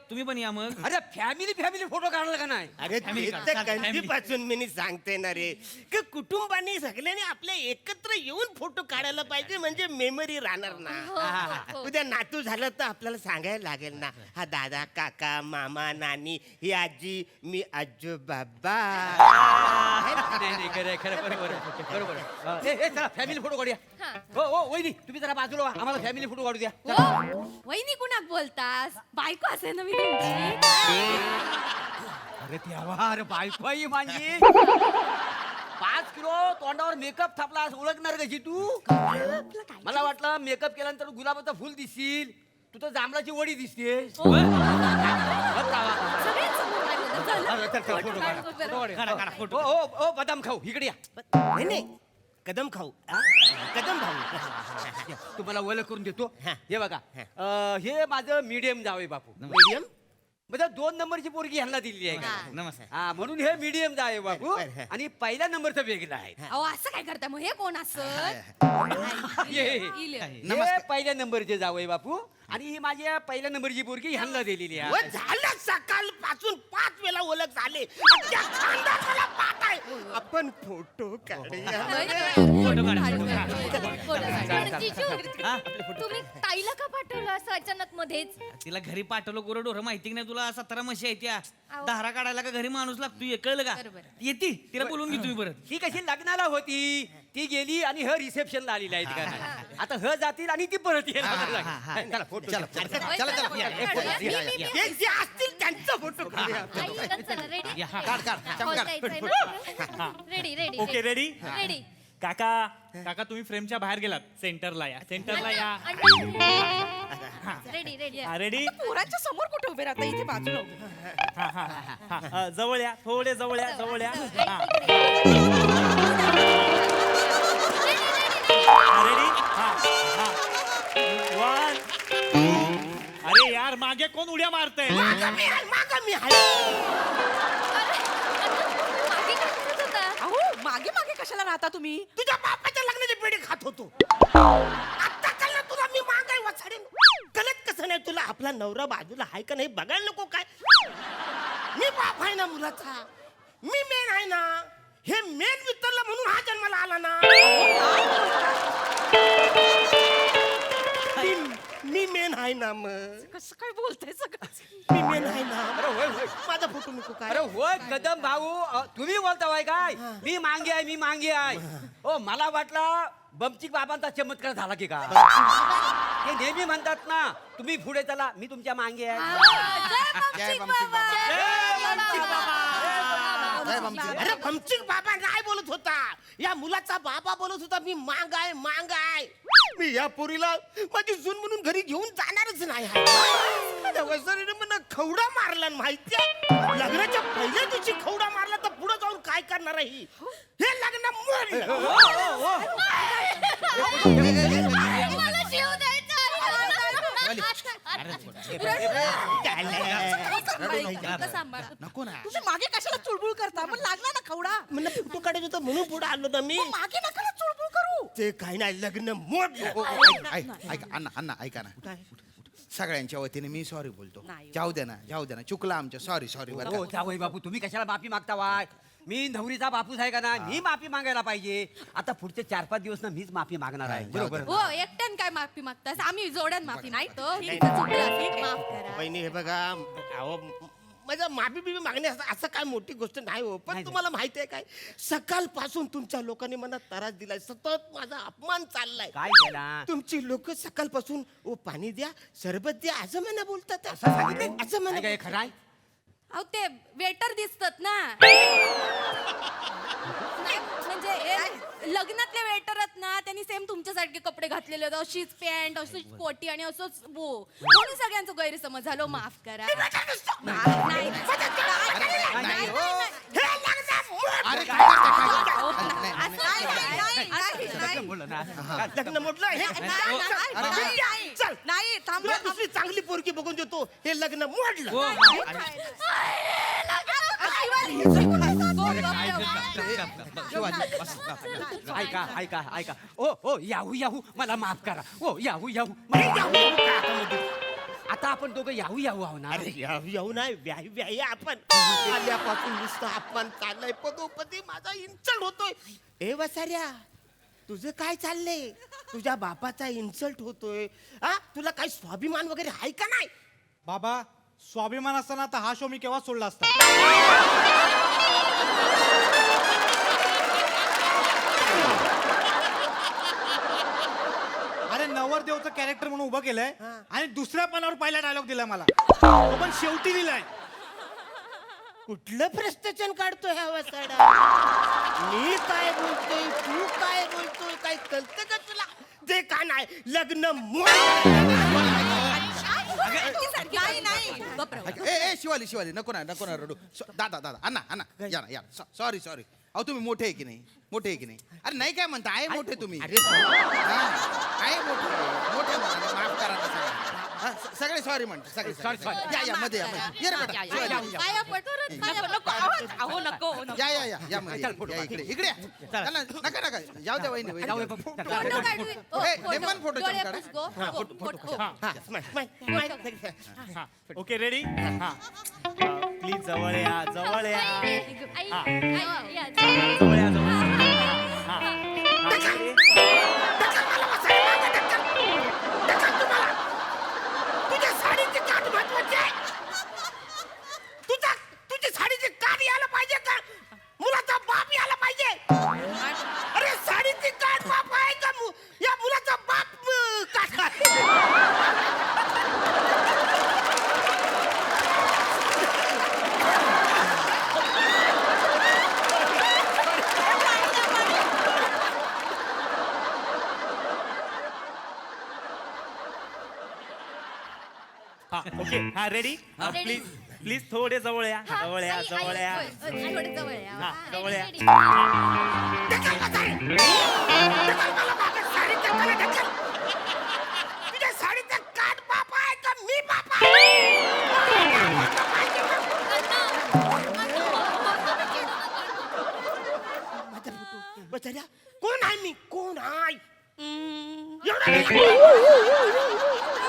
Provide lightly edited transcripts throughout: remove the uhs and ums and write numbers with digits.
तुम्ही पण या मग. अरे फॅमिली फोटो काढला का नाही? अरे Family ते card, तर family. कधीपासून मी सांगते ना रे की कुटुंबाने सगळ्यांनी आपल्या एकत्र येऊन फोटो काढायला पाहिजे म्हणजे मेमरी राहणार ना. हो. उद्या नातू झालं तर आपल्याला सांगायला लागेल ना, हा दादा काका मामा नानी ही आजी मी आजो बाबा. नाही खरं बरोबर. चला फॅमिली फोटो काढूया. हो वहिनी तुम्ही जरा बाजूला व्हा, आम्हाला फॅमिली फोटो काढू द्या. वहिनी कुणाक बोलतास? बायको असे ना मी तुमची. अरे देवा, अरे बायको आहे माझी. 5 किलो तोंडावर मेकअप थापला ओळखणार कशी तू? मला वाटलं मेकअप केल्यानंतर गुलाबाचं फुल दिसशील, तू तर जांभळाची वडी दिसतेस. हो बदाम खाऊ इकडे या. नाही कदम खाऊ कदम खाऊ. तुम्हाला ओळख करून देतो. हा. हे बघा, हे माझं मीडियम जावई बापू. मीडियम म्हणजे 2 नंबरची पोरगी ह्यांना दिलेली आहे का? नमस्कार. हा, म्हणून हे मीडियम जावई बापू. बरं. आणि पहिल्या नंबरचं वेगळं आहे. अहो असं काय करता मग? हे कोण असं? हे पहिल्या नंबरचे जावई बापू आणि ही माझ्या पहिल्या नंबरची पोरगी ह्यांना दिलेली व आहे. झालं सकाळ पासून 5 वेळा ओळख झाले. त्या खानदानाला पाठ आहे. आपण फोटो काढूया. तुम्ही ताईला का पाठवलं असं अचानक मध्येच? तिला घरी पाठवलं गोरडोर माहिती की नाही तुला? 17 म्हशी आहेत त्या. धारा काढायला का घरी माणूस लागतो, हे कळलं का? बरोबर. येते तिला बोलून घे तुम्ही परत. ती कशी लग्नाला होती, ती गेली आणि ह रिसेप्शनला आलेली आहे का नाही. आता ह जातील आणि ती परत येईल. चला फोटो चला हे जे असतील त्यांचा फोटो काढूया. Ready okay ready ready. काका तुम्ही फ्रेमच्या बाहेर गेलात. सेंटरला या रेडी रेडी. पोरांच्या समोर कुठे उभे राहता? इथे बाजूला उभे. जवळ या, थोडे जवळ या. रेडी. वन. अरे यार मागे कोण उड्या मारतय? मागं मी आहे. अहो मागे मागे कशाला राहता तुम्ही? तुझ्या बापाच्या लग्नाची पेढी खात होतो. आता कळलं तुला मी मागाय वाचाडेन. कळत कसं नाही तुला? आपला नवरा बाजूला आहे का नाही बघायला नको काय? मी बाप आहे ना मुलाचा, मी मेन आहे ना. हे मेन वितरलं म्हणून हा जन्माला आला ना. मी मेन आहे ना. मग कसं काय बोलताय सगळं? मी मेन आहे ना. अरे होय होय. माझा फोटो नको काय? अरे होय कदम भाऊ, तुम्ही बोलताय काय? मी मांगे आहे. हो मला वाटलं बमचिक बाबांचा चमत्कार झाला की का? ते नेहमी म्हणतात ना तुम्ही पुढे चला, मी तुमच्या मागे आहे. अरे भमचिक बाबा नाही बोलत होता, या मुलाचा बाबा बोलत होता. मी मांग आहे. मी या पोरीला माझी सून म्हणून घरी घेऊन जाणारच नाही. वसरीने मला खवडा मारला माहितीये. लग्नाच्या पहिल्या दिवशी खवडा मारला तर पुढे जाऊन काय करणार आहे ही? हे लग्न मोडलं. नको ना. तुम्ही मागे कशाला चुळबुळ करता? मग लागला ना खवडा. मला फोटो काढायचं होतं म्हणून पुढे आलो ना मी. मग मागे नका ना चुळबुळ करू. ते काही नाही, लग्न मोडलं. ऐका अण्णा ऐका ना. सगळ्यांच्या वतीने मी सॉरी बोलतो. नाही. जाऊ दे ना चुकला आमच्या. सॉरी बरं हो जावई बापू, तुम्ही कशाला माफी मागता वाय? मी नवरीचा बापूस आहे का ना, मी माफी मागायला पाहिजे. आता पुढचे 4-5 दिवस ना मीच माफी मागणार आहे. बरोबर. हो एकट्यान काय माफी मागतास? आम्ही जोड्यान माफी नाही तो नाही. माफ करा. बहिणी हे बघा, अहो माझं माफी बिबी मागणे असं काय मोठी गोष्ट नाही हो. पण तुम्हाला माहिती आहे काय, सकाळपासून तुमच्या लोकांनी मला त्रास दिलाय. सतत माझा अपमान चाललाय. काय केला? तुमची लोक सकाळपासून ओ पाणी द्या, सरबत द्या असं म्हणा बोलतात. असं सांगितलं? असं म्हणा. काय खरं आहे? अहो ते वेटर दिसतात ना. म्हणजे लग्नातले वेटर आहेत ना, त्यांनी सेम तुमच्यासारखे कपडे घातलेले होते. अशीच पॅन्ट, अशीच कोटी आणि असंच बो. म्हणून सगळ्यांचा गैरसमज झालो. माफ करा. नाही. लग्न मोडलं. चल नाही थांब. तुला दुसरी चांगली पोरगी बघून देतो. हे लग्न मोडलं. ऐका. ओ याहू मला माफ करा. ओ याहू. आता आपण दोघं याहू याहू आहो ना अरे येऊ नाही व्याही आपण आल्यापासून नुसतं अपमान चाललाय पदोपदी माझा इन्सल्ट होतोय ए वसाऱ्या तुझं काय चाललंय तुझ्या बापाचा इन्सल्ट होतोय हा तुला काही स्वाभिमान वगैरे आहे का नाही बाबा स्वाभिमान असताना तर हा शो मी केव्हा सोडला असता. अरे नवरदेवचं कॅरेक्टर म्हणून उभं केलंय आणि दुसऱ्या पानावर पहिला डायलॉग दिलाय मला, तो पण शेवटी दिलाय. कुठलं फ्रस्ट्रेशन काढतोय हा वसाडा मी काय बोलतोय तू काय बोलतोय काय कळतं का तुला जे का नाही लग्न नाही नाही गप्प राहू. ए शिवाली नको ना रडू दादा अण्णा या ना या सॉरी अहो तुम्ही मोठे आहे की नाही अरे नाही काय म्हणता आहे मोठे तुम्ही आहे मोठे माफ करा ना सगळे सॉरी म्हणते सगळे या मध्ये ये रे बेटा शिवाली. पाया पडतो रे, पाया पडतो. अहो नको या मध्ये इकडे नका जाऊ द्या वहिनी फोटो काढू. ओ, ए, फोटो. नेमन फोटो डोळे काढा. पुसगो. फोटो. Okay ready. हा प्लीज जवळ या जवळ या. तुझ्या साडीची काठ महत्वाची आहे तुझ्या साडीची काठ यायला पाहिजे का मुलाचा बाप यायला पाहिजे अरे साडीची काठ बाप आहे का या मुलाचा बाप काठ आहे हा ओके हा रेडी. Ready. प्लीज थोडे जवळ या जवळ या. थोडं जवळ या. हा, जवळ या. ढकल मला मागं साडीचं कलर ढकल. तुझ्या साडीचा काठ बाप आहे का मी बाप आहे कोण आहे मी कोण आहे एवढा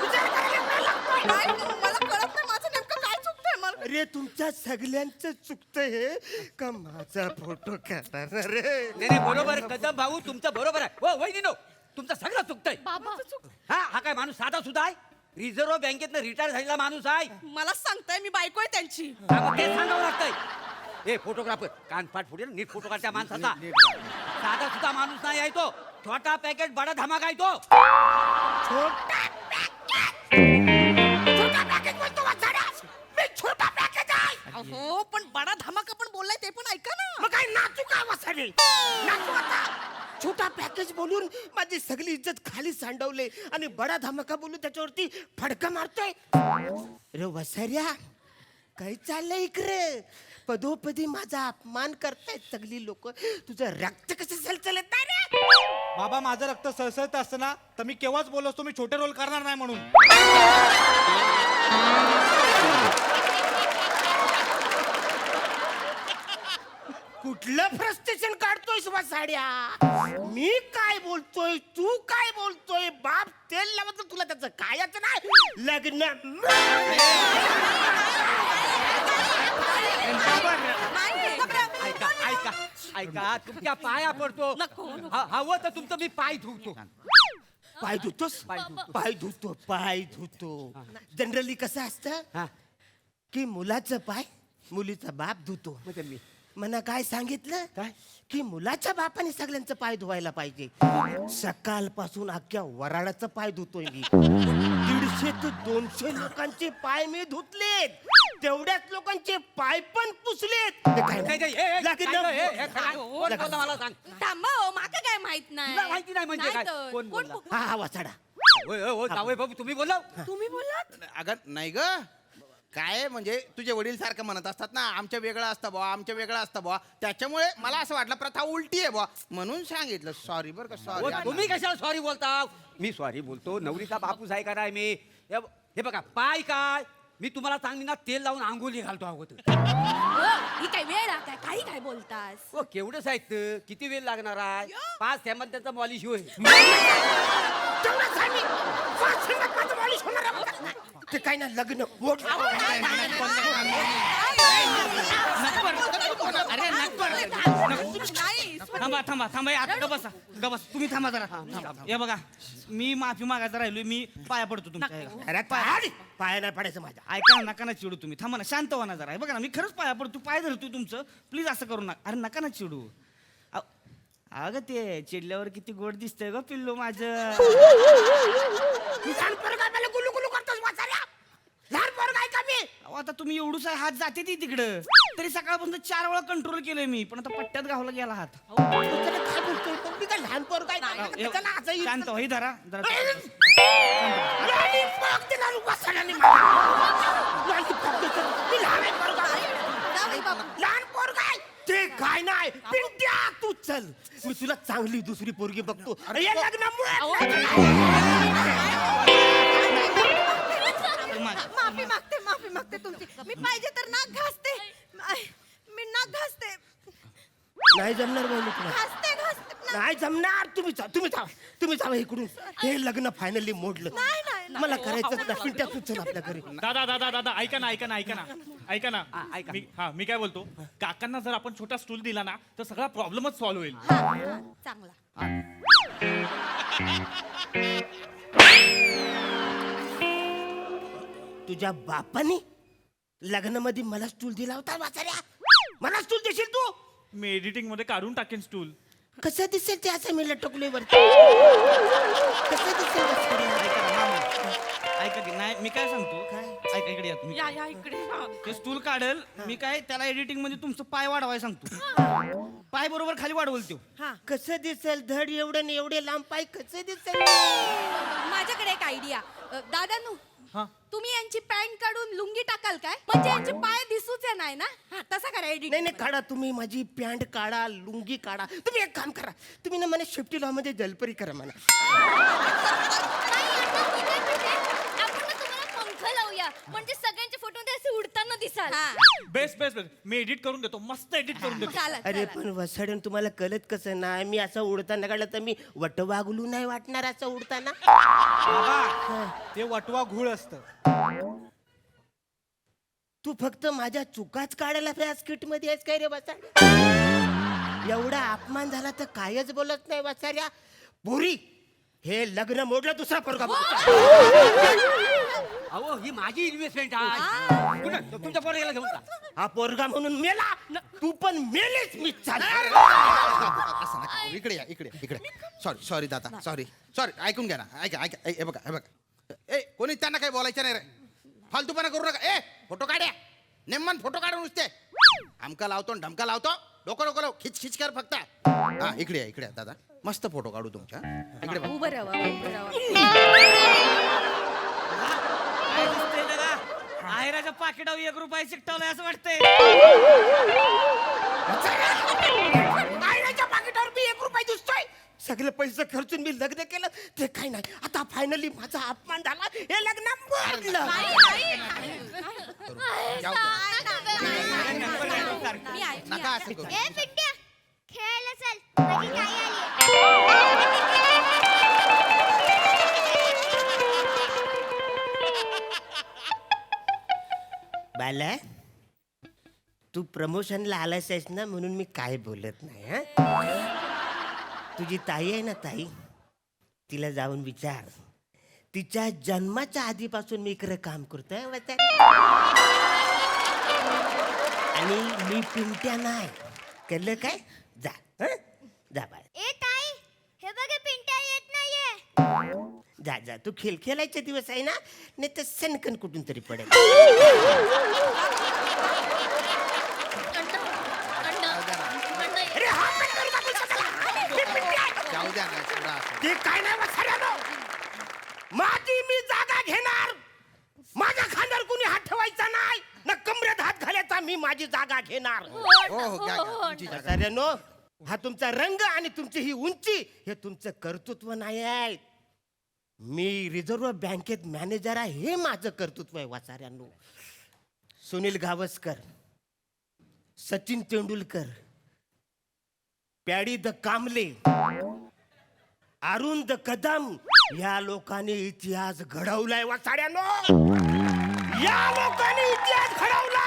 विचार करायला एवढा लागतोय. काय मला कळत नाही माझं नेमकं काय चुकतंय मला. अरे तुमच्या सगळ्यांचं चुकतं हे का माझा फोटो काढणार रे नाही बरोबर आहे. कदम भाऊ तुमचं बरोबर आहे. हो वहिनीनो तुमचं सगळं चुकतंय. बाबा हा काय माणूस साधा सुद्धा आहे. रिझर्व्ह बँकेतनं रिटायर झालेला माणूस आहे. मला सांगताय मी बायको आहे त्यांची. हा, मग ते सांगावं लागतंय. ए फोटोग्राफर कानपाट फुटेल नीट फोटो काढत्या माणसाचा. साधा सुद्धा माणूस नाही आहे तो. छोटा पॅकेट बडा धमाका आहे तो. छोटा पॅकेज बोलतो वाचाड्या मी छोटा पॅकेज आहे अहो पण बडा धमाका पण बोललाय ते पण ऐका ना. मग काय नाचू का वासाडे नाचू आता छोटा पॅकेज बोलून माझी सगळी इज्जत खाली सांडवले आणि बडा धमाका बोलून त्याच्यावरती फडका मारतोय रे वसाऱ्या काय चाललंय इकडे पदोपदी माझा अपमान करतायत सगळी लोक तुझं रक्त कसं सलसलत आहे रे बाबा माझं रक्त सळसळत असतं ना तर मी केव्हाच बोललो असतो मी छोटे रोल करणार नाही म्हणून. कुठलं फ्रस्ट्रेशन काढतोय वसाड्या मी काय बोलतोय तू काय बोलतोय बाप तेल लावत तुला त्याचं कायच नाही लग्न ऐका तुमच्या पाया पडतो. हवं तर तुमचं मी पाय धुवतो. पाय धुतोस पाय धुतो जनरली कसं असतं हा. की मुलाचं पाय मुलीचा बाप धुतो म्हणजे मी मना काय सांगितलं काय? की मुलाच्या बापाने सगळ्यांचं पाय धुवायला पाहिजे सकाळपासून अख्ख्या वराडाचं पाय धुतोय मी 150 ते 200 लोकांचे पाय मी धुतलेत तेवढ्याच लोकांचे पाय पण पुसलेत ते काय नाही, नाही, ए, ए, लग्न- काय गं, ए, ए, काय? कोण बोलला मला सांग. थांबा हो, माका काय माहित नाही. तुला माहिती नाही म्हणजे काय? तर. कोण बोलला? हा वाचाडा होय, होय, होय, जावई बाबू तुम्ही बोला. तुम्ही बोलात. अगं नाही ग काय म्हणजे तुझे वडील सारखं म्हणत असतात ना आमच्या वेगळं असतं बुवा त्याच्यामुळे मला असं वाटलं प्रथा उलटी आहे बुवा म्हणून सांगितलं सॉरी बरं का हो, सॉरी तुम्ही कशाला सॉरी बोलता. मी सॉरी बोलतो नवरीचा बापूस आहे का नाही मी. हे बघा पाय काय मी तुम्हाला चांगली ना तेल लावून आंघोळी घालतो अगोदर. हो, ही काय वेळ आहे काय काही काय बोलतास. हो केवढं साहित्य किती वेळ लागणार आहे 5 थेंबात त्यांचा मॉलिश होईल. तेवढंच आहे मी. 5 सेकंदात माझं मालिश होणार आहे. ते काय ना लग्न मोड अरे नाही थांबा थांबा थांबा आता ग बसा तुम्ही थांबा जरा हे बघा मी माफी मागायचा राहिलोय मी पाया पडतो तुमच्या अरे काय पाया नाही पडायचं माझ्या ऐका ना, नका ना चिडू तुम्ही थांबा ना शांत व्हा ना जरा हे बघा ना मी खरंच पाया पडतो पाय धरतोय तुमचं प्लीज असं करू नका अरे नका ना चिडू अगं ते चिडल्यावर किती गोड दिसतंय ग पिल्लू माझं लहान पोरगा मला गुलू गुलू करतोस वाचाऱ्या लहान पोरगा आहे का मी अहो, आता तुम्ही एवढूच हात जाते ती तिकडं तरी सकाळपासून 4 वेळा कंट्रोल केलंय मी पण आता पट्ट्यात गावला गेला हात त्याला काय बोलतोय पण मी काय लहान पोरगा आहे हे- त्याला असं येईल. शांत व्हा, हे धरा जरा लॉलीपॉप दिला रे वाचाऱ्याने मला. लॉलीपॉप देतो. मी लहान आहे पोरगा. लहान पोरगा आहे. ते काय नाही पिंट्या तू चल मी तुला चांगली दुसरी पोरगी बघतो हे माफी मागते तुमची मी पाहिजे तर नाक घासते मी नाक घासते नाही जमणार भाऊ मी तुला घासते नाही जमणार तुम्ही जावा इकडून हे लग्न फायनली मोडलं मला करायचं ना पिंट्या तू चल आपल्या घरी दादा ऐका ना मी काय बोलतो काकांना जर आपण छोटा स्टूल दिला ना तर सगळा प्रॉब्लेमच सॉल्व्ह होईल चांगला तुझ्या बापानी लग्नामध्ये मला स्टूल दिला होता वाचाऱ्या मला स्टूल देशील तू मी एडिटिंग मध्ये काढून टाकेन स्टूल कसं दिसेल ते असं मी लटकलोय वरती कसं दिसेल वाचाऱ्या? ऐका की नाही मी काय सांगतो ऐका इकडे या तुम्ही या इकडे हा. ते स्टूल काढल मी काय त्याला एडिटिंग मध्ये तुमचं पाय वाढवाय सांगतो पाय बरोबर खाली वाढवल तो हा कसं दिसेल धड एवढं आणि एवढे लांब पाय कसं दिसेल माझ्याकडे एक आयडिया दादानू हा. तुम्ही यांची पॅन्ट काढून लुंगी टाकाल काय म्हणजे यांचे पाय दिसूच नाही ना हा, तसा करा एडिट नाही काढा तुम्ही माझी पॅन्ट काढा लुंगी काढा तुम्ही एक काम करा तुम्ही ना मला शेफ्टी लॉ मध्ये जलपरी करा मला पंख लावूया म्हणजे सगळ्यांचे फोटो असे उडताना दिसाल बेस्ट मी एडिट करून देतो मस्त एडिट करून देतो अरे पण वसाडन तुम्हाला कळत कसं नाही मी असं उडताना काढलं तर मी वटवागलू नाही वाटणार असं उडताना ते वटवा घूळ असतं तू फक्त माझ्या चुकाच काढायला व्यासपीठ मध्ये आहेस काय रे वसाड एवढा अपमान झाला तर कायच बोलत नाही वसाऱ्या पुरी हे लग्न मोडलं दुसरा पोरगा बघतो. अहो ही माझी इन्व्हेस्टमेंट आहे कुठं तुमच्या पोराला घेऊन जा. हा पोरगा म्हणून मेला तू पण मेलेच मी चालणार असं नका करू. इकडे सॉरी दादा सॉरी ऐकून घ्या ना ऐका हे बघा ए कोणी त्यांना काही बोलायचं नाही रे फालतूपणा करू नका ए फोटो काढ्या नेमन फोटो काढून नुसते आमका लावतो आणि ढमका लावतो डोकं लाव खिच कर फक्त हा इकडे या दादा मस्त फोटो काढू तुमच्या इकडे बघा. उभं राहा काय दिसतंय दादा आहेराच्या पाकिटावर 1 रुपया चिकटवलाय असं वाटतंय आईच्या पाकिटावर मी 1 रुपया दिसतोय सगळे पैसे खर्चून मी लग्न केलं ते काही नाही आता फायनली माझा अपमान झाला हे लग्न मोडलं जाऊ दे. नका असं करू ए पिंट्या खेळायला चल माझी ताई आली बाला तू प्रमोशनला आलास आहेस ना म्हणून मी काय बोलत नाही हा तुझी ताई आहे ना ताई तिला जाऊन विचार तिच्या जन्माच्या आधीपासून मी इकडे काम करतोय आणि मी पिंट्या नाही कळलं काय जा हं? जा बाळ ए ताई हे बघ पिंट्या येत नाहीये जा तू खेळायचे दिवस आहे ना नाही तर सनकन कुठून तरी पडेल अरे हा पिंट्या बाबू सगळा. हे पिंट्या. जाऊ द्या ना सोडा असं. ते काय नाही वसाड्यानो माझी मी जागा घेणार माझ्या खांद्यावर कुणी हात ठेवायचा नाही ना कमरेत हात घालायचा मी माझी जागा घेणार हो घ्या तुमची जागा. वसाड्यानो हा तुमचा रंग आणि तुमची ही उंची हे तुमचं कर्तृत्व नाही आहे मी रिझर्व्ह बँकेत मॅनेजर आहे हे माझं कर्तृत्व आहे वाचाऱ्यांनो सुनील गावस्कर सचिन तेंडुलकर पॅडी द कांबले अरुण द कदम या लोकांनी इतिहास घडवलाय वाचाड्यानो या लोकांनी इतिहास घडवला